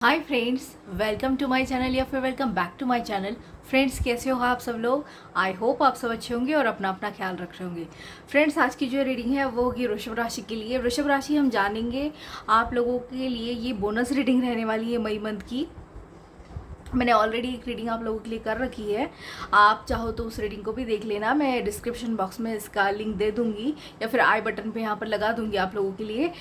Hi friends, welcome to my channel या फिर welcome back to my channel. Friends, कैसे हो आप सब लोग? आई होप आप सब अच्छे होंगे और अपना अपना ख्याल रख रहे होंगे। फ्रेंड्स, आज की जो रीडिंग है वो होगी वृषभ राशि के लिए। वृषभ राशि हम जानेंगे आप लोगों के लिए। ये बोनस रीडिंग रहने वाली है मई मंथ की। मैंने ऑलरेडी एक रीडिंग आप लोगों के लिए कर रखी है, आप चाहो तो उस रीडिंग को भी देख लेना। मैं डिस्क्रिप्शन बॉक्स में इसका लिंक दे दूंगी या फिर आई बटन पे यहाँ पर लगा दूंगी आप लोगों के लिए।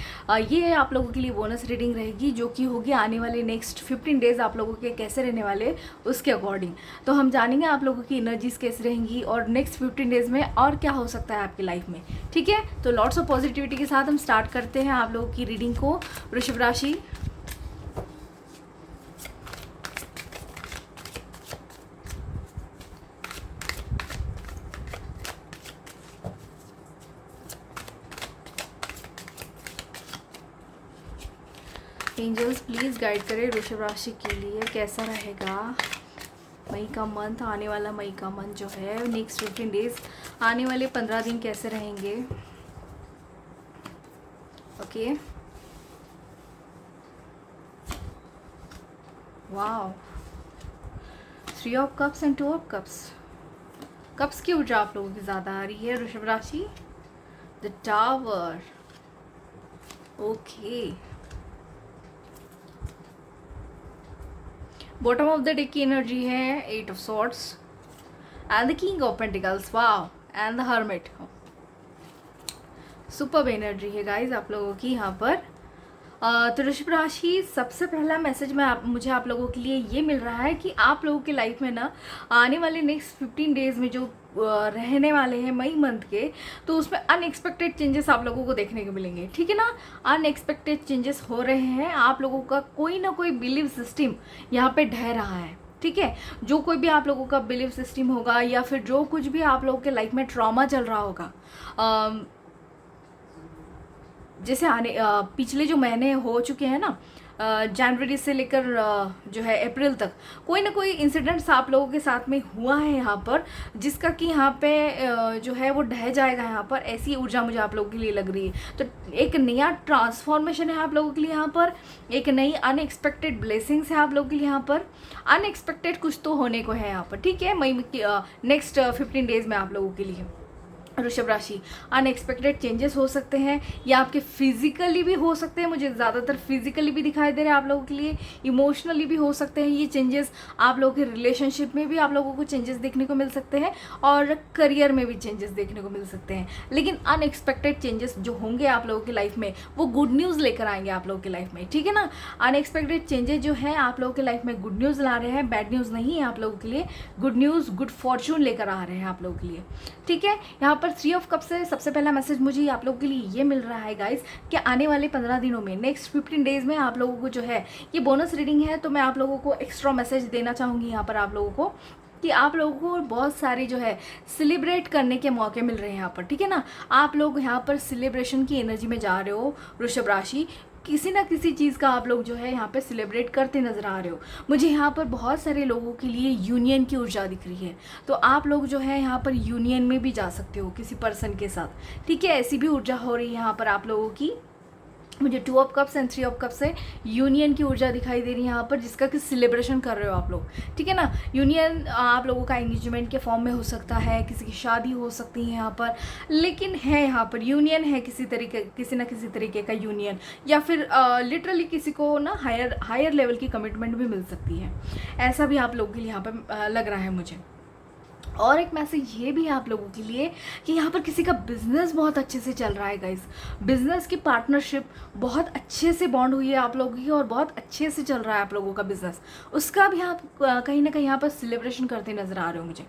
ये आप लोगों के लिए बोनस रीडिंग रहेगी जो कि होगी आने वाले नेक्स्ट 15 डेज आप लोगों के कैसे रहने वाले उसके अकॉर्डिंग। तो हम जानेंगे आप लोगों की एनर्जीज कैसे रहेंगी और नेक्स्ट 15 डेज में और क्या हो सकता है आपकी लाइफ में। ठीक है, तो लॉट्स ऑफ पॉजिटिविटी के साथ हम स्टार्ट करते हैं आप लोगों की रीडिंग को। वृषभ राशि, एंजल्स प्लीज़ गाइड करें वृषभ राशि के लिए कैसा रहेगा मई का मंथ। आने वाला मई का मंथ जो है, नेक्स्ट 15 डेज, आने वाले 15 दिन कैसे रहेंगे। Okay, wow, 3 of cups and 2 of cups. Cups की ऊर्जा आप लोगों की ज़्यादा आ रही है वृषभ राशि। The tower, okay. Bottom of the deck की एनर्जी है 8 of swords and the king of pentacles, wow, and the hermit. Superb energy है गाइज आप लोगों की यहाँ पर। तो वृषभ राशि, सबसे पहला मैसेज मुझे आप लोगों के लिए ये मिल रहा है कि आप लोगों की लाइफ में ना आने वाले नेक्स्ट 15 डेज में जो रहने वाले हैं मई मंथ के, तो उसमें अनएक्सपेक्टेड चेंजेस आप लोगों को देखने को मिलेंगे। ठीक है ना, अनएक्सपेक्टेड चेंजेस हो रहे हैं। आप लोगों का कोई ना कोई बिलीव सिस्टम यहाँ पे ढह रहा है। ठीक है, जो कोई भी आप लोगों का बिलीव सिस्टम होगा या फिर जो कुछ भी आप लोगों के लाइफ में ट्रॉमा चल रहा होगा, जैसे पिछले जो महीने हो चुके हैं ना, जनवरी से लेकर जो है अप्रैल तक, कोई ना कोई इंसिडेंट्स आप लोगों के साथ में हुआ है यहाँ पर, जिसका कि यहाँ पे जो है वो ढह जाएगा यहाँ पर। ऐसी ऊर्जा मुझे आप लोगों के लिए लग रही है। तो एक नया ट्रांसफॉर्मेशन है आप लोगों के लिए यहाँ पर, एक नई अनएक्सपेक्टेड ब्लेसिंग्स है आप लोगों के लिए यहाँ पर। अनएक्सपेक्टेड कुछ तो होने को है यहाँ पर। ठीक है, मई नेक्स्ट 15 डेज में आप लोगों के लिए वृषभ राशि अनएक्सपेक्टेड चेंजेस हो सकते हैं, या आपके फिजिकली भी हो सकते हैं। मुझे ज़्यादातर फिजिकली भी दिखाई दे रहे हैं आप लोगों के लिए, इमोशनली भी हो सकते हैं ये चेंजेस। आप लोगों के रिलेशनशिप में भी आप लोगों को चेंजेस देखने को मिल सकते हैं और करियर में भी चेंजेस देखने को मिल सकते हैं। लेकिन अनएक्सपेक्टेड चेंजेस जो होंगे आप लोगों की लाइफ में, वो गुड न्यूज़ लेकर आएंगे आप लोगों की लाइफ में। ठीक है ना, अनएक्सपेक्टेड चेंजेस जो है आप लोगों की लाइफ में गुड न्यूज़ ला रहे हैं, बैड न्यूज़ नहीं है आप लोगों के लिए। गुड न्यूज़, गुड फॉर्चून लेकर आ रहे हैं आप लोगों के लिए। ठीक है, यहाँ पर 3 ऑफ कप से सबसे पहला मैसेज मुझे आप लोगों के लिए ये मिल रहा है गाइस कि आने वाले 15 दिनों में, नेक्स्ट 15 डेज में आप लोगों को जो है, ये बोनस रीडिंग है तो मैं आप लोगों को एक्स्ट्रा मैसेज देना चाहूँगी यहाँ पर आप लोगों को, कि आप लोगों को बहुत सारी जो है सेलिब्रेट करने के मौके मिल रहे हैं यहाँ पर। ठीक है ना, आप लोग यहाँ पर सेलिब्रेशन की एनर्जी में जा रहे हो वृषभ राशि। किसी ना किसी चीज़ का आप लोग जो है यहाँ पे सेलिब्रेट करते नज़र आ रहे हो। मुझे यहाँ पर बहुत सारे लोगों के लिए यूनियन की ऊर्जा दिख रही है, तो आप लोग जो है यहाँ पर यूनियन में भी जा सकते हो किसी पर्सन के साथ। ठीक है, ऐसी भी ऊर्जा हो रही है यहाँ पर आप लोगों की। मुझे 2 of cups and 3 of cups से यूनियन की ऊर्जा दिखाई दे रही है यहाँ पर, जिसका कि सेलिब्रेशन कर रहे हो आप लोग। ठीक है ना, यूनियन आप लोगों का एंगेजमेंट के फॉर्म में हो सकता है, किसी की शादी हो सकती है यहाँ पर, लेकिन है यहाँ पर यूनियन है, किसी ना किसी तरीके का यूनियन, या फिर लिटरली किसी को ना हायर लेवल की कमिटमेंट भी मिल सकती है। ऐसा भी आप लोगों के लिए यहाँ पर लग रहा है मुझे। और एक मैसेज ये भी है आप लोगों के लिए कि यहाँ पर किसी का बिजनेस बहुत अच्छे से चल रहा है गाइस। बिजनेस की पार्टनरशिप बहुत अच्छे से बॉन्ड हुई है आप लोगों की और बहुत अच्छे से चल रहा है आप लोगों का बिजनेस। उसका भी आप कहीं ना कहीं यहाँ पर सेलिब्रेशन करते नजर आ रहे हो मुझे।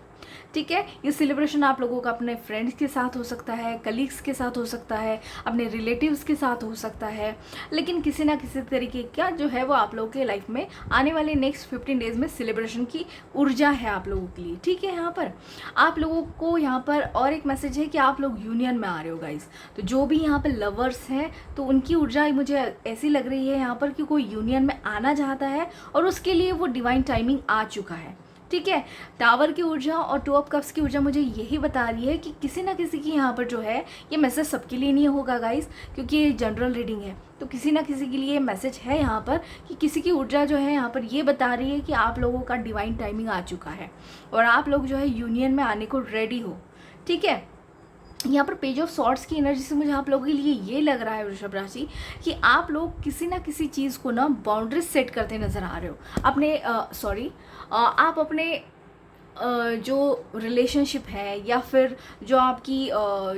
ठीक है, ये सेलिब्रेशन आप लोगों का अपने फ्रेंड्स के साथ हो सकता है, कलीग्स के साथ हो सकता है, अपने रिलेटिव्स के साथ हो सकता है, लेकिन किसी ना किसी तरीके का जो है वो आप लोगों के लाइफ में आने वाले नेक्स्ट 15 डेज में सेलिब्रेशन की ऊर्जा है आप लोगों के लिए। ठीक है, यहाँ पर आप लोगों को यहाँ पर और एक मैसेज है कि आप लोग यूनियन में आ रहे हो गाइस। तो जो भी यहाँ पर लवर्स हैं, तो उनकी ऊर्जा मुझे ऐसी लग रही है यहाँ पर कि कोई यूनियन में आना चाहता है और उसके लिए वो डिवाइन टाइमिंग आ चुका है। ठीक है। टावर की ऊर्जा और टू ऑफ कप्स की ऊर्जा मुझे यही बता रही है कि किसी ना किसी की यहाँ पर जो है, ये मैसेज सबके लिए नहीं होगा गाइस, क्योंकि ये जनरल रीडिंग है, तो किसी ना किसी के लिए मैसेज है यहाँ पर कि किसी की ऊर्जा जो है यहाँ पर ये बता रही है कि आप लोगों का डिवाइन टाइमिंग आ चुका है और आप लोग जो है यूनियन में आने को रेडी हो। ठीक है। यहाँ पर पेज ऑफ सॉर्ड्स की एनर्जी से मुझे आप लोगों के लिए ये लग रहा है वृषभ राशि कि आप लोग किसी ना किसी चीज़ को ना बाउंड्रीज सेट करते नज़र आ रहे हो अपने आप अपने जो रिलेशनशिप है या फिर जो आपकी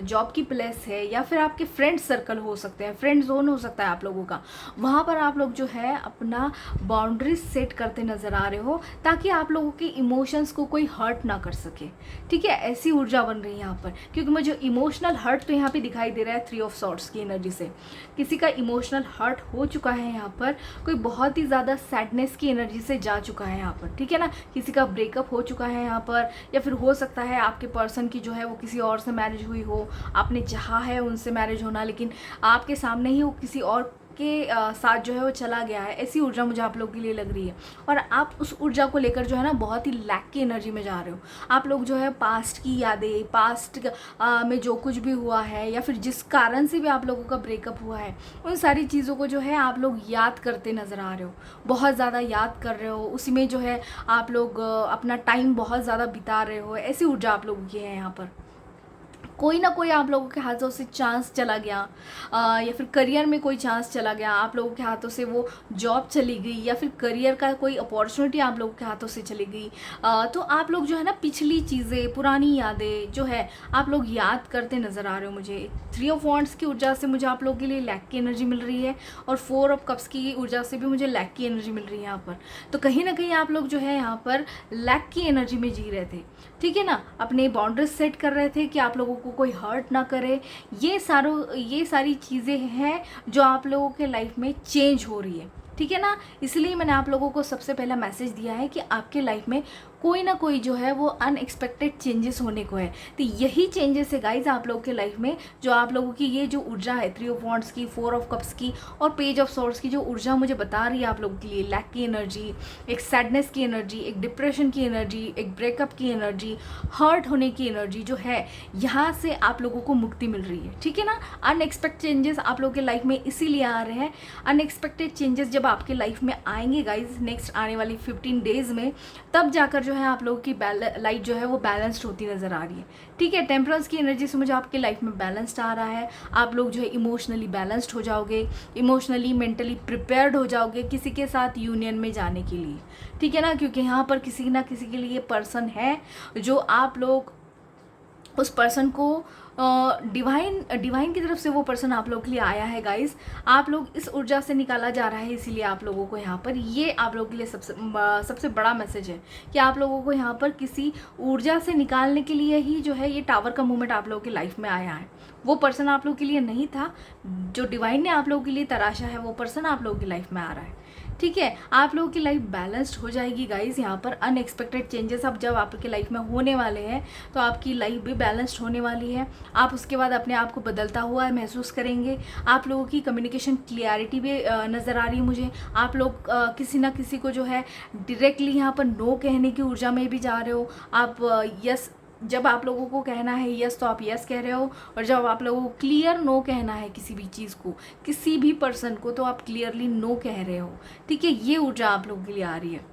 जॉब की प्लेस है या फिर आपके फ्रेंड सर्कल हो सकते हैं, फ्रेंड जोन हो सकता है आप लोगों का, वहाँ पर आप लोग जो है अपना बाउंड्रीज सेट करते नज़र आ रहे हो ताकि आप लोगों के इमोशंस को कोई हर्ट ना कर सके। ठीक है, ऐसी ऊर्जा बन रही है यहाँ पर, क्योंकि मुझे इमोशनल हर्ट तो यहाँ पे दिखाई दे रहा है 3 ऑफ सॉर्ड्स की एनर्जी से। किसी का इमोशनल हर्ट हो चुका है यहाँ पर, कोई बहुत ही ज़्यादा सैडनेस की एनर्जी से जा चुका है यहाँ पर। ठीक है ना, किसी का ब्रेकअप हो चुका है यहाँ पर, या फिर हो सकता है आपके पर्सन की जो है वो किसी और से मैरिज हुई हो, आपने चाहा है उनसे मैरिज होना लेकिन आपके सामने ही वो किसी और के साथ जो है वो चला गया है। ऐसी ऊर्जा मुझे आप लोगों के लिए लग रही है और आप उस ऊर्जा को लेकर जो है ना बहुत ही लैक की एनर्जी में जा रहे हो। आप लोग जो है पास्ट की यादें, पास्ट में जो कुछ भी हुआ है या फिर जिस कारण से भी आप लोगों का ब्रेकअप हुआ है, उन सारी चीज़ों को जो है आप लोग याद करते नज़र आ रहे हो, बहुत ज़्यादा याद कर रहे हो, उसी में जो है आप लोग अपना टाइम बहुत ज़्यादा बिता रहे हो। ऐसी ऊर्जा आप लोगों की है यहाँ पर। कोई ना कोई आप लोगों के हाथों से चांस चला गया या फिर करियर में कोई चांस चला गया, आप लोगों के हाथों से वो जॉब चली गई या फिर करियर का कोई अपॉर्चुनिटी आप लोगों के हाथों से चली गई। तो आप लोग जो है ना पिछली चीज़ें, पुरानी यादें जो है आप लोग याद करते नज़र आ रहे हो। मुझे 3 ऑफ वॉन्ड्स की ऊर्जा से मुझे आप लोगों के लिए लैक की एनर्जी मिल रही है और 4 ऑफ कप्स की ऊर्जा से भी मुझे लैक की एनर्जी मिल रही है यहाँ पर। तो कहीं ना कहीं आप लोग जो है यहाँ पर लैक की एनर्जी में जी रहे थे। ठीक है ना, अपने बाउंड्रीज सेट कर रहे थे कि आप लोगों को कोई हर्ट ना करे। ये सारी चीज़ें हैं जो आप लोगों के लाइफ में चेंज हो रही है। ठीक है ना, इसलिए मैंने आप लोगों को सबसे पहला मैसेज दिया है कि आपके लाइफ में कोई ना कोई जो है वो अनएक्सपेक्टेड चेंजेस होने को है। तो यही चेंजेस है गाइज आप लोगों के लाइफ में, जो आप लोगों की ये जो ऊर्जा है 3 ऑफ वॉन्ड्स की, 4 ऑफ कप्स की और पेज ऑफ सॉर्ड्स की जो ऊर्जा मुझे बता रही है आप लोगों के लिए, लैक की एनर्जी, एक सैडनेस की एनर्जी, एक डिप्रेशन की एनर्जी, एक ब्रेकअप की एनर्जी, हर्ट होने की एनर्जी जो है, यहाँ से आप लोगों को मुक्ति मिल रही है। ठीक है ना, अनएक्सपेक्टेड चेंजेस आप लोगों के लाइफ में इसीलिए आ रहे हैं। अनएक्सपेक्टेड चेंजेस जब आपके लाइफ में आएंगे गाइज नेक्स्ट आने वाली 15 डेज में, तब जाकर जो है आप लोगों की लाइफ जो है वो बैलेंस्ड होती नज़र आ रही है। ठीक है, टेम्परेंस की एनर्जी से मुझे आपके लाइफ में बैलेंस्ड आ रहा है। आप लोग जो है इमोशनली बैलेंस्ड हो जाओगे, इमोशनली मेंटली प्रिपेयर्ड हो जाओगे किसी के साथ यूनियन में जाने के लिए। ठीक है ना, क्योंकि यहाँ पर किसी ना किसी के लिए पर्सन है जो आप लोग उस पर्सन को डिवाइन की तरफ से वो पर्सन आप लोगों के लिए आया है गाइस। आप लोग इस ऊर्जा से निकाला जा रहा है, इसीलिए आप लोगों को यहाँ पर ये आप लोगों के लिए सबसे बड़ा मैसेज है कि आप लोगों को यहाँ पर किसी ऊर्जा से निकालने के लिए ही जो है ये टावर का मूवमेंट आप लोगों की लाइफ में आया है। वो पर्सन आप लोगों के लिए नहीं था, जो डिवाइन ने आप लोगों के लिए तराशा है वो पर्सन आप लोगों की लाइफ में आ रहा है। ठीक है, आप लोगों की लाइफ बैलेंस्ड हो जाएगी गाइज। यहाँ पर अनएक्सपेक्टेड चेंजेस अब जब आपके लाइफ में होने वाले हैं तो आपकी लाइफ भी बैलेंस्ड होने वाली है। आप उसके बाद अपने आप को बदलता हुआ महसूस करेंगे। आप लोगों की कम्युनिकेशन क्लियरिटी भी नज़र आ रही है मुझे। आप लोग किसी ना किसी को जो है डायरेक्टली यहाँ पर नो कहने की ऊर्जा में भी जा रहे हो। आप यस, जब आप लोगों को कहना है यस तो आप यस कह रहे हो, और जब आप लोगों को क्लियर नो कहना है किसी भी चीज़ को, किसी भी पर्सन को, तो आप क्लियरली नो कह रहे हो। ठीक है, ये ऊर्जा आप लोगों के लिए आ रही है।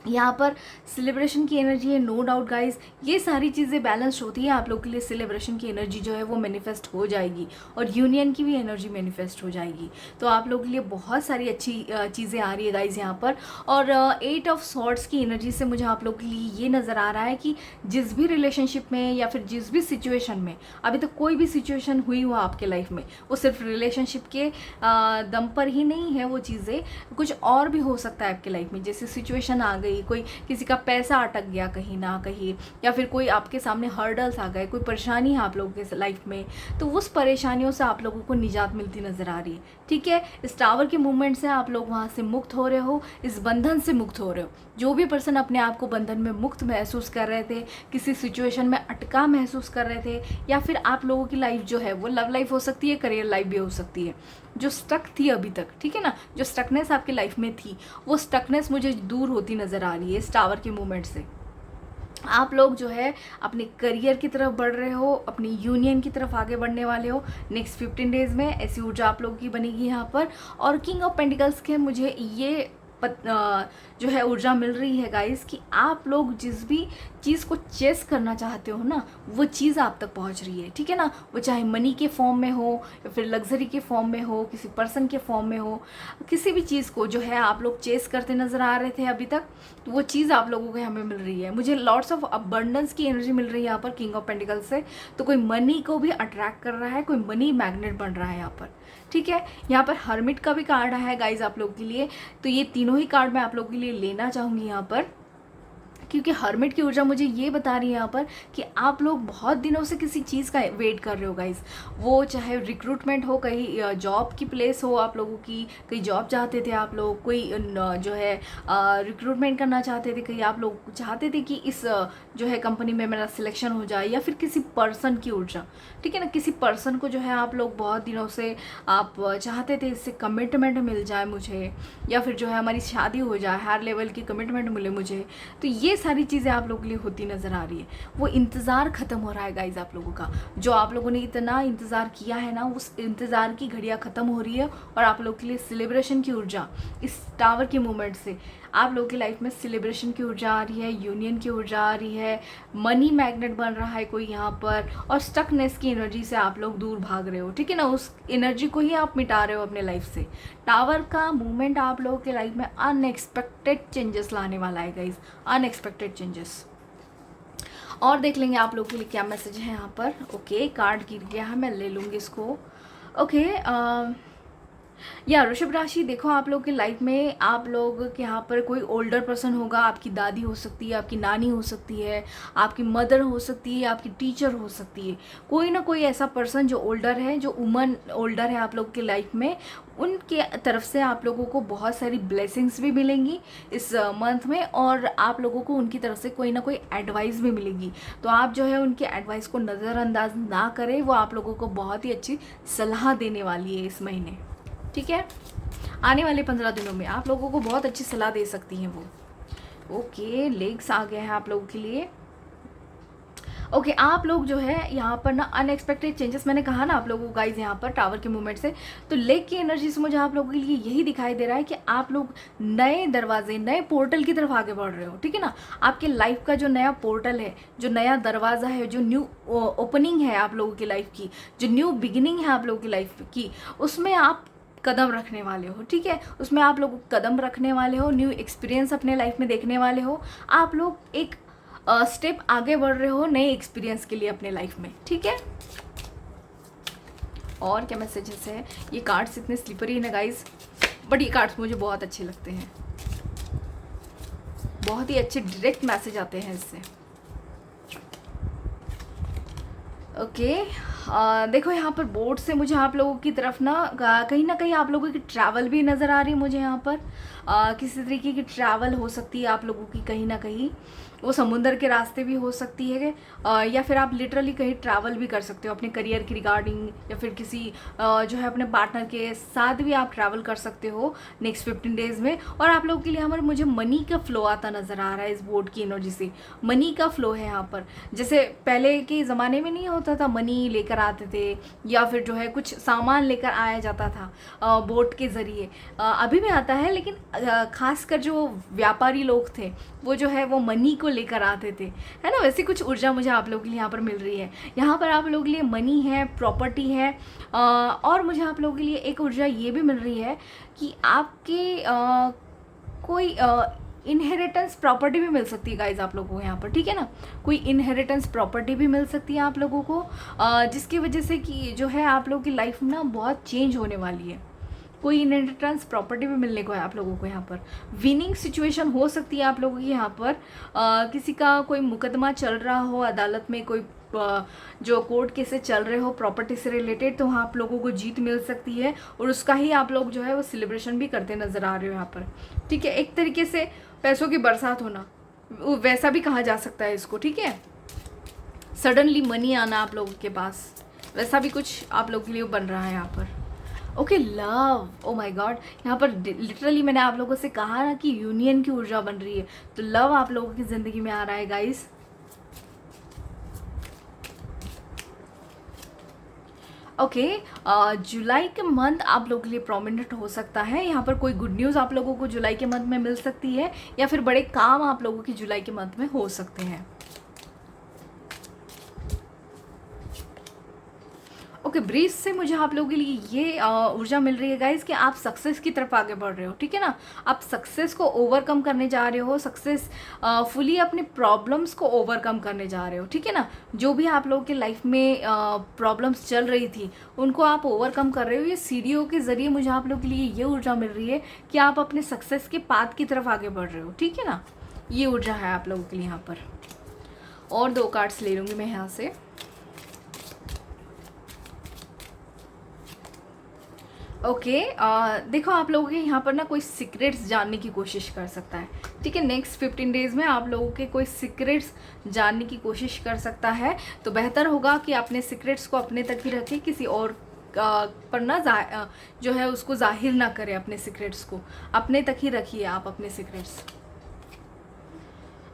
यहाँ पर सेलिब्रेशन की एनर्जी है, नो डाउट गाइज। ये सारी चीज़ें बैलेंस्ड होती है, आप लोग के लिए सेलिब्रेशन की एनर्जी जो है वो मैनिफेस्ट हो जाएगी और यूनियन की भी एनर्जी मैनिफेस्ट हो जाएगी। तो आप लोग के लिए बहुत सारी अच्छी चीज़ें आ रही है गाइज यहाँ पर। और 8 ऑफ सॉर्ड्स की एनर्जी से मुझे आप लोग के लिए ये नज़र आ रहा है कि जिस भी रिलेशनशिप में या फिर जिस भी सिचुएशन में अभी तक कोई भी सिचुएशन हुई हुआ आपके लाइफ में, वो सिर्फ रिलेशनशिप के दम पर ही नहीं है, वो चीज़ें कुछ और भी हो सकता है आपके लाइफ में। जैसे सिचुएशन आ गई, कोई किसी का पैसा अटक गया कहीं ना कहीं, या फिर कोई आपके सामने हर्डल्स आ गए, कोई परेशानी है आप लोगों के लाइफ में, तो उस परेशानियों से आप लोगों को निजात मिलती नज़र आ रही है। ठीक है, इस टावर के मूवमेंट से आप लोग वहाँ से मुक्त हो रहे हो, इस बंधन से मुक्त हो रहे हो। जो भी पर्सन अपने आप को बंधन में मुक्त महसूस कर रहे थे, किसी सिचुएशन में अटका महसूस कर रहे थे, या फिर आप लोगों की लाइफ जो है वो लव लाइफ हो सकती है, करियर लाइफ भी हो सकती है, जो स्टक थी अभी तक, ठीक है ना, जो स्टकनेस आपकी लाइफ में थी, वो स्टकनेस मुझे दूर होती नज़र आ रही है इस टावर के मूवमेंट से। आप लोग जो है अपने करियर की तरफ बढ़ रहे हो, अपनी यूनियन की तरफ आगे बढ़ने वाले हो नेक्स्ट 15 डेज़ में। ऐसी ऊर्जा आप लोगों की बनेगी यहाँ पर। और किंग ऑफ पेंटिकल्स के मुझे ये जो है ऊर्जा मिल रही है गाइस कि आप लोग जिस भी चीज़ को चेस करना चाहते हो ना, वो चीज़ आप तक पहुंच रही है, ठीक है ना। वो चाहे मनी के फॉर्म में हो या फिर लग्जरी के फॉर्म में हो, किसी पर्सन के फॉर्म में हो, किसी भी चीज़ को जो है आप लोग चेस करते नज़र आ रहे थे अभी तक, तो वो चीज़ आप लोगों को हमें मिल रही है। मुझे लॉट्स ऑफ अबंडेंस की एनर्जी मिल रही है यहाँ पर किंग ऑफ पेंटिकल्स से। तो कोई मनी को भी अट्रैक्ट कर रहा है, कोई मनी मैग्नेट बन रहा है यहाँ पर, ठीक है। यहाँ पर हर्मिट का भी कार्ड आया है गाइज आप लोगों के लिए। तो ये तीनों ही कार्ड मैं आप लोगों के लिए लेना चाहूँगी यहाँ पर, क्योंकि हर्मिट की ऊर्जा मुझे ये बता रही है यहाँ पर कि आप लोग बहुत दिनों से किसी चीज़ का वेट कर रहे हो गाइज। वो चाहे रिक्रूटमेंट हो, कहीं जॉब की प्लेस हो आप लोगों की, कहीं जॉब चाहते थे आप लोग, कोई जो है रिक्रूटमेंट करना चाहते थे, कहीं आप लोग चाहते थे कि इस जो है कंपनी में मेरा सिलेक्शन हो जाए, या फिर किसी पर्सन की ऊर्जा, ठीक है ना। किसी पर्सन को जो है आप लोग बहुत दिनों से आप चाहते थे इससे कमिटमेंट मिल जाए मुझे, या फिर जो है हमारी शादी हो जाए, हायर लेवल की कमिटमेंट मिले मुझे। तो ये सारी चीज़ें आप लोगों के लिए होती नज़र आ रही है। वो इंतज़ार ख़त्म हो रहा है गाइज आप लोगों का। जो आप लोगों ने इतना इंतज़ार किया है ना, उस इंतज़ार की घड़ियाँ ख़त्म हो रही है। और आप लोगों के लिए सेलिब्रेशन की ऊर्जा इस टावर के मूवमेंट से आप लोगों की लाइफ में सेलिब्रेशन की ऊर्जा आ रही है, यूनियन की ऊर्जा आ रही है, मनी मैग्नेट बन रहा है कोई यहाँ पर, और स्टकनेस की एनर्जी से आप लोग दूर भाग रहे हो, ठीक है ना। उस एनर्जी को ही आप मिटा रहे हो अपने लाइफ से। टावर का मूवमेंट आप लोगों के लाइफ में अनएक्सपेक्टेड चेंजेस लाने वाला है गाइज, अनएक्सपेक्टेड चेंजेस। और देख लेंगे आप लोगों के लिए क्या मैसेज है यहाँ पर। ओके, कार्ड गिर गया है, मैं ले लूँगी इसको। ओके, या वृषभ राशि, देखो आप लोग की लाइफ में आप लोग के यहाँ पर कोई ओल्डर पर्सन होगा। आपकी दादी हो सकती है, आपकी नानी हो सकती है, आपकी मदर हो सकती है, आपकी टीचर हो सकती है। कोई ना कोई ऐसा पर्सन जो ओल्डर है, जो वुमन ओल्डर है आप लोग की लाइफ में, उनके तरफ से आप लोगों को बहुत सारी ब्लेसिंग्स भी मिलेंगी इस मंथ में, और आप लोगों को उनकी तरफ से कोई ना कोई एडवाइस भी मिलेगी। तो आप जो है उनकी एडवाइस को नज़रअंदाज ना करें, वो आप लोगों को बहुत ही अच्छी सलाह देने वाली है इस महीने, ठीक है। आने वाले 15 दिनों में आप लोगों को बहुत अच्छी सलाह दे सकती हैं वो। ओके, लेग्स आ गए हैं आप लोगों के लिए। ओके, आप लोग जो है यहाँ पर ना अनएक्सपेक्टेड चेंजेस, मैंने कहा ना आप लोगों को गाइज यहाँ पर टावर के मूवमेंट से, तो लेग की एनर्जी से मुझे आप लोगों के लिए यही दिखाई दे रहा है कि आप लोग नए दरवाजे, नए पोर्टल की तरफ आगे बढ़ रहे हो, ठीक है ना। आपके लाइफ का जो नया पोर्टल है, जो नया दरवाज़ा है, जो न्यू ओपनिंग है आप लोगों की लाइफ की, जो न्यू बिगिनिंग है आप लोगों की लाइफ की, उसमें आप कदम रखने वाले हो, ठीक है। उसमें आप लोग कदम रखने वाले हो, न्यू एक्सपीरियंस अपने लाइफ में देखने वाले हो। आप लोग एक स्टेप आगे बढ़ रहे हो नए एक्सपीरियंस के लिए अपने लाइफ में, ठीक है। और क्या मैसेजेस है, ये कार्ड्स इतने स्लिपरी हैं गाइज, बट ये कार्ड्स मुझे बहुत अच्छे लगते हैं, बहुत ही अच्छे डायरेक्ट मैसेज आते हैं इससे। ओके, देखो यहाँ पर बोर्ड से मुझे आप लोगों की तरफ ना कहीं आप लोगों की ट्रैवल भी नज़र आ रही है मुझे यहाँ पर। किसी तरीके की ट्रैवल हो सकती है आप लोगों की कहीं ना कहीं, वो समुंदर के रास्ते भी हो सकती है, या फिर आप लिटरली कहीं ट्रैवल भी कर सकते हो अपने करियर की रिगार्डिंग, या फिर किसी जो है अपने पार्टनर के साथ भी आप ट्रैवल कर सकते हो नेक्स्ट 15 डेज़ में। और आप लोगों के लिए हमारे मुझे मनी का फ्लो आता नज़र आ रहा है इस बोर्ड की एनर्जी से। मनी का फ्लो है यहाँ पर, जैसे पहले के ज़माने में नहीं होता था, मनी लेकर आते थे या फिर जो है कुछ सामान लेकर आया जाता था बोट के ज़रिए, अभी भी आता है, लेकिन खासकर जो व्यापारी लोग थे वो जो है वो मनी को लेकर आते थे, है ना। वैसे कुछ ऊर्जा मुझे आप लोगों के लिए यहाँ पर मिल रही है। यहाँ पर आप लोगों के लिए मनी है, प्रॉपर्टी है, और मुझे आप लोगों के लिए एक ऊर्जा ये भी मिल रही है कि आपके कोई इनहेरिटेंस प्रॉपर्टी भी मिल सकती है गाइज आप लोगों को यहाँ पर, ठीक है ना। कोई इनहेरिटेंस प्रॉपर्टी भी मिल सकती है आप लोगों को, जिसकी वजह से कि जो है आप लोगों की लाइफ ना बहुत चेंज होने वाली है। कोई इनहेरिटेंस प्रॉपर्टी भी मिलने को है आप लोगों को यहाँ पर। विनिंग सिचुएशन हो सकती है आप लोगों की यहाँ पर, किसी का कोई मुकदमा चल रहा हो अदालत में, कोई जो कोर्ट केसेस चल रहे हो प्रॉपर्टी से रिलेटेड, तो वहाँ आप लोगों को जीत मिल सकती है, और उसका ही आप लोग जो है वो सेलिब्रेशन भी करते नज़र आ रहे हो यहाँ पर, ठीक है। एक तरीके से पैसों की बरसात होना, वैसा भी कहा जा सकता है इसको, ठीक है। सडनली मनी आना आप लोगों के पास, वैसा भी कुछ आप लोगों के लिए बन रहा है यहाँ पर। Okay, love, O my God, यहाँ पर लिटरली मैंने आप लोगों से कहा ना कि यूनियन की ऊर्जा बन रही है, तो लव आप लोगों की ज़िंदगी में आ रहा है गाइस। ओके, जुलाई के मंथ आप लोगों के लिए प्रोमिनेंट हो सकता है। यहाँ पर कोई गुड न्यूज़ आप लोगों को जुलाई के मंथ में मिल सकती है, या फिर बड़े काम आप लोगों की जुलाई के मंथ में हो सकते हैं। ओके, ब्रीज से मुझे आप लोगों के लिए ये ऊर्जा मिल रही है गाइज कि आप सक्सेस की तरफ आगे बढ़ रहे हो, ठीक है ना। आप सक्सेस को ओवरकम करने जा रहे हो, सक्सेस फुली अपने प्रॉब्लम्स को ओवरकम करने जा रहे हो, ठीक है ना। जो भी आप लोगों के लाइफ में प्रॉब्लम्स चल रही थी उनको आप ओवरकम कर रहे हो। ये सीढ़ियों के ज़रिए मुझे आप लोगों के लिए ये ऊर्जा मिल रही है कि आप अपने सक्सेस के पाथ की तरफ आगे बढ़ रहे हो, ठीक है ना। ये ऊर्जा है आप लोगों के लिए यहाँ पर। और 2 कार्ड्स ले लूँगी मैं यहाँ से। ओके, देखो आप लोगों के यहाँ पर ना कोई सीक्रेट्स जानने की कोशिश कर सकता है, ठीक है। नेक्स्ट 15 डेज़ में आप लोगों के कोई सीक्रेट्स जानने की कोशिश कर सकता है, तो बेहतर होगा कि अपने सीक्रेट्स को अपने तक ही रखें, किसी और पर ना जो है उसको जाहिर ना करें। अपने सीक्रेट्स को अपने तक ही रखिए आप अपने सीक्रेट्स।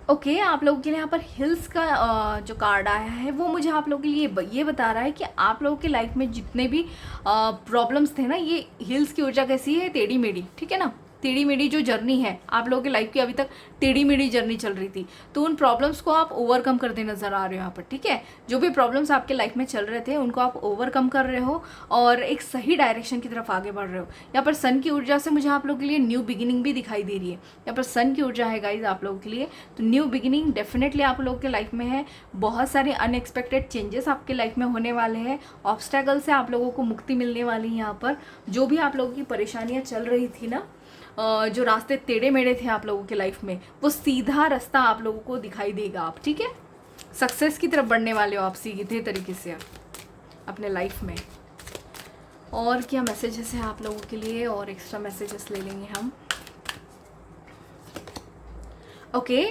ओके, आप लोगों के लिए यहाँ पर हिल्स का जो कार्ड आया है वो मुझे आप लोगों के लिए ये बता रहा है कि आप लोगों के लाइफ में जितने भी प्रॉब्लम्स थे ना, ये हिल्स की ऊर्जा कैसी है, टेढ़ी मेढ़ी, ठीक है ना। टेढ़ी मेढ़ी जो जर्नी है आप लोगों की लाइफ की, अभी तक टेढ़ी मेढ़ी जर्नी चल रही थी, तो उन प्रॉब्लम्स को आप ओवरकम करते नजर आ रहे हो यहाँ पर, ठीक है। जो भी प्रॉब्लम्स आपके लाइफ में चल रहे थे उनको आप ओवरकम कर रहे हो और एक सही डायरेक्शन की तरफ आगे बढ़ रहे हो। यहाँ पर सन की ऊर्जा से मुझे आप लोगों के लिए न्यू बिगिनिंग भी दिखाई दे रही है। यहाँ पर सन की ऊर्जा है गाइज आप लोगों के लिए, तो न्यू बिगिनिंग डेफिनेटली आप लोगों के लाइफ में है। बहुत सारे अनएक्सपेक्टेड चेंजेस आपके लाइफ में होने वाले हैं। ऑब्स्टेकल से आप लोगों को मुक्ति मिलने वाली है यहाँ पर। जो भी आप लोगों की परेशानियाँ चल रही थी ना, जो रास्ते टेढ़े मेढ़े थे आप लोगों के लाइफ में, वो सीधा रास्ता आप लोगों को दिखाई देगा। आप ठीक है, सक्सेस की तरफ बढ़ने वाले हो आप सीधे तरीके से अपने लाइफ में। और क्या मैसेजेस हैं आप लोगों के लिए, और एक्स्ट्रा मैसेजेस ले लेंगे हम। ओके,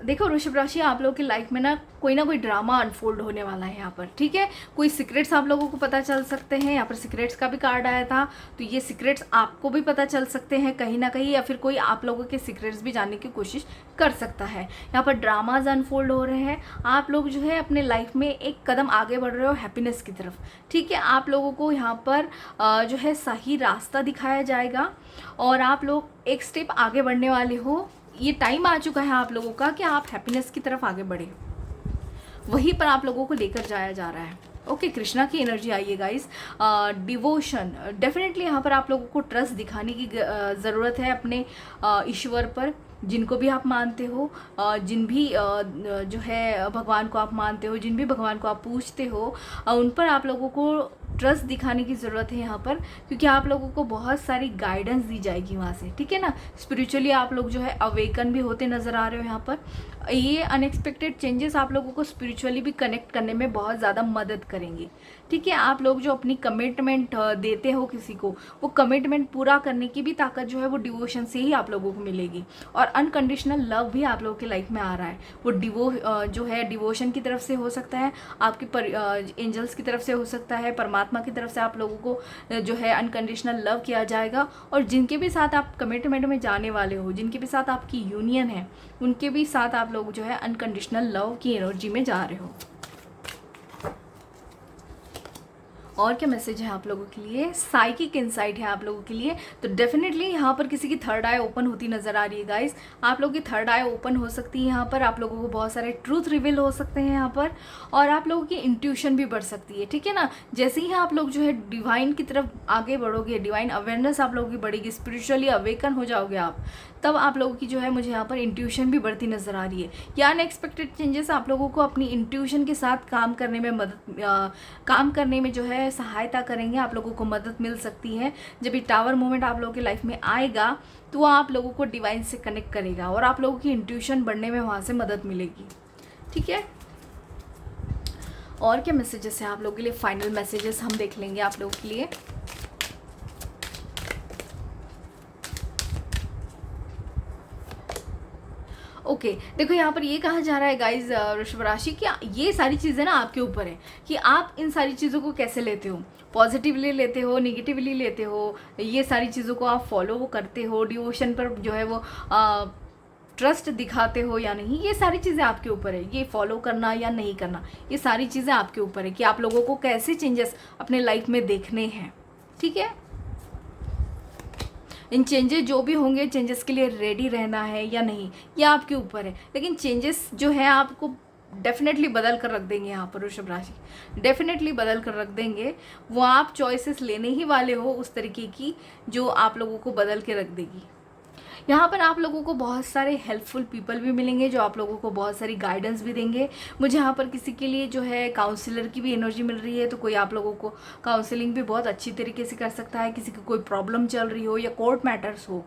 देखो वृषभ राशि, आप लोगों की लाइफ में ना कोई ड्रामा अनफोल्ड होने वाला है यहाँ पर, ठीक है। कोई सीक्रेट्स आप लोगों को पता चल सकते हैं। यहाँ पर सीक्रेट्स का भी कार्ड आया था, तो ये सीक्रेट्स आपको भी पता चल सकते हैं कहीं ना कहीं, या फिर कोई आप लोगों के सीक्रेट्स भी जानने की कोशिश कर सकता है। यहाँ पर ड्रामाज अनफोल्ड हो रहे हैं। आप लोग जो है अपने लाइफ में एक कदम आगे बढ़ रहे हो हैप्पीनेस की तरफ, ठीक है। आप लोगों को यहाँ पर जो है सही रास्ता दिखाया जाएगा और आप लोग एक स्टेप आगे बढ़ने वाले हो। ये टाइम आ चुका है आप लोगों का कि आप हैप्पीनेस की तरफ आगे बढ़े, वहीं पर आप लोगों को लेकर जाया जा रहा है। ओके, कृष्णा की एनर्जी आई है गाइस। डिवोशन डेफिनेटली यहाँ पर आप लोगों को ट्रस्ट दिखाने की ज़रूरत है अपने ईश्वर पर, जिनको भी आप मानते हो, जिन भी जो है भगवान को आप मानते हो, जिन भी भगवान को आप पूजते हो, उन पर आप लोगों को ट्रस्ट दिखाने की ज़रूरत है यहाँ पर, क्योंकि आप लोगों को बहुत सारी गाइडेंस दी जाएगी वहाँ से, ठीक है ना। स्पिरिचुअली आप लोग जो है अवेकन भी होते नज़र आ रहे हो यहाँ पर। ये अनएक्सपेक्टेड चेंजेस आप लोगों को स्पिरिचुअली भी कनेक्ट करने में बहुत ज़्यादा मदद करेंगे, ठीक है। आप लोग जो अपनी कमिटमेंट देते हो किसी को, वो कमिटमेंट पूरा करने की भी ताकत जो है वो डिवोशन से ही आप लोगों को मिलेगी। और अनकंडीशनल लव भी आप लोगों की लाइफ में आ रहा है। वो जो है डिवोशन की तरफ से हो सकता है, आपके एंजल्स की तरफ से हो सकता है, परमात्मा की तरफ से आप लोगों को जो है अनकंडीशनल लव किया जाएगा। और जिनके भी साथ आप कमिटमेंट में जाने वाले हो, जिनके भी साथ आपकी यूनियन है, उनके भी साथ आप लोग जो है अनकंडीशनल लव की एनर्जी में जा रहे हो। और क्या मैसेज है आप लोगों के लिए, साइकिक इनसाइट है आप लोगों के लिए। तो डेफिनेटली यहाँ पर किसी की थर्ड आई ओपन होती नजर आ रही है गाइस। आप लोगों की थर्ड आई ओपन हो सकती है यहाँ पर, आप लोगों को बहुत सारे ट्रूथ रिवील हो सकते हैं यहाँ पर, और आप लोगों की इंट्यूशन भी बढ़ सकती है, ठीक है ना। जैसे ही आप लोग जो है डिवाइन की तरफ आगे बढ़ोगे, डिवाइन अवेयरनेस आप लोगों की बढ़ेगी, स्पिरिचुअली अवेकन हो जाओगे आप, तब आप लोगों की जो है मुझे यहाँ पर इंट्यूशन भी बढ़ती नजर आ रही है। या अनएक्सपेक्टेड चेंजेस आप लोगों को अपनी इंट्यूशन के साथ काम करने में जो है सहायता करेंगे, आप लोगों को मदद मिल सकती है। जब ये टावर मोमेंट आप लोगों की लाइफ में आएगा तो वो आप लोगों को डिवाइन से कनेक्ट करेगा और आप लोगों की इंट्यूशन बढ़ने में वहाँ से मदद मिलेगी, ठीक है। और क्या मैसेजेस हैं आप लोगों के लिए, फाइनल मैसेजेस हम देख लेंगे आप लोगों के लिए। ओके देखो यहाँ पर ये कहा जा रहा है गाइज वृषभ राशि कि ये सारी चीज़ें ना आपके ऊपर है कि आप इन सारी चीज़ों को कैसे लेते हो, पॉजिटिवली लेते हो, निगेटिवली लेते हो, ये सारी चीज़ों को आप फॉलो करते हो, डिवोशन पर जो है वो ट्रस्ट दिखाते हो या नहीं, ये सारी चीज़ें आपके ऊपर है। ये फॉलो करना या नहीं करना, ये सारी चीज़ें आपके ऊपर है कि आप लोगों को कैसे चेंजेस अपने लाइफ में देखने हैं। ठीक है, इन चेंजेस जो भी होंगे, चेंजेस के लिए रेडी रहना है या नहीं, ये आपके ऊपर है। लेकिन चेंजेस जो है आपको डेफिनेटली बदल कर रख देंगे। यहाँ पर वृषभ राशि डेफिनेटली बदल कर रख देंगे। वो आप चॉइसेस लेने ही वाले हो उस तरीके की जो आप लोगों को बदल के रख देगी। यहाँ पर आप लोगों को बहुत सारे हेल्पफुल पीपल भी मिलेंगे जो आप लोगों को बहुत सारी गाइडेंस भी देंगे। मुझे यहाँ पर किसी के लिए जो है काउंसलर की भी एनर्जी मिल रही है, तो कोई आप लोगों को काउंसलिंग भी बहुत अच्छी तरीके से कर सकता है। किसी की कोई प्रॉब्लम चल रही हो या कोर्ट मैटर्स हो,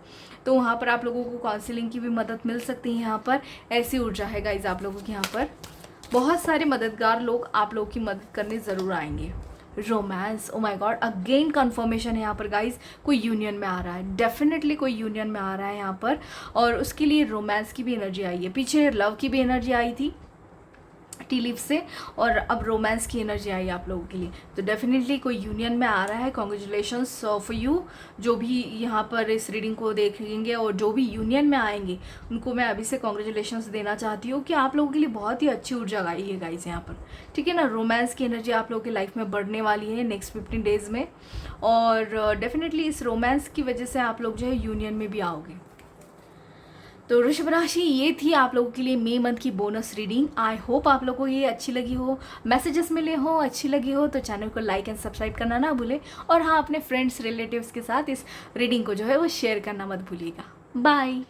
तो वहाँ पर आप लोगों को काउंसलिंग की भी मदद मिल सकती है। यहाँ पर ऐसी ऊर्जा है गाइज आप लोगों की। यहाँ पर बहुत सारे मददगार लोग आप लोगों की मदद करने ज़रूर आएंगे। Romance, oh my god, again confirmation है यहाँ पर गाइज, कोई यूनियन में आ रहा है, डेफिनेटली कोई यूनियन में आ रहा है यहाँ पर। और उसके लिए रोमांस की भी एनर्जी आई है, पीछे लव की भी एनर्जी आई थी टी लीफ से, और अब रोमांस की एनर्जी आई आप लोगों के लिए। तो डेफिनेटली कोई यूनियन में आ रहा है। कॉन्ग्रेचुलेशंस फॉर यू जो भी यहाँ पर इस रीडिंग को देखेंगे और जो भी यूनियन में आएंगे उनको मैं अभी से कॉन्ग्रेचुलेशंस देना चाहती हूँ कि आप लोगों के लिए बहुत ही अच्छी ऊर्जा आई है गाइस यहाँ पर। ठीक है ना, रोमांस की एनर्जी आप लोगों की लाइफ में बढ़ने वाली है नेक्स्ट 15 डेज़ में, और डेफिनेटली इस रोमांस की वजह से आप लोग जो है यूनियन में भी आओगे। तो वृषभ राशि, ये थी आप लोगों के लिए मई मंथ की बोनस रीडिंग। आई होप आप लोगों को ये अच्छी लगी हो, मैसेजेस मिले हो, अच्छी लगी हो तो चैनल को लाइक एंड सब्सक्राइब करना ना भूलें, और हाँ अपने फ्रेंड्स रिलेटिव्स के साथ इस रीडिंग को जो है वो शेयर करना मत भूलिएगा। बाय।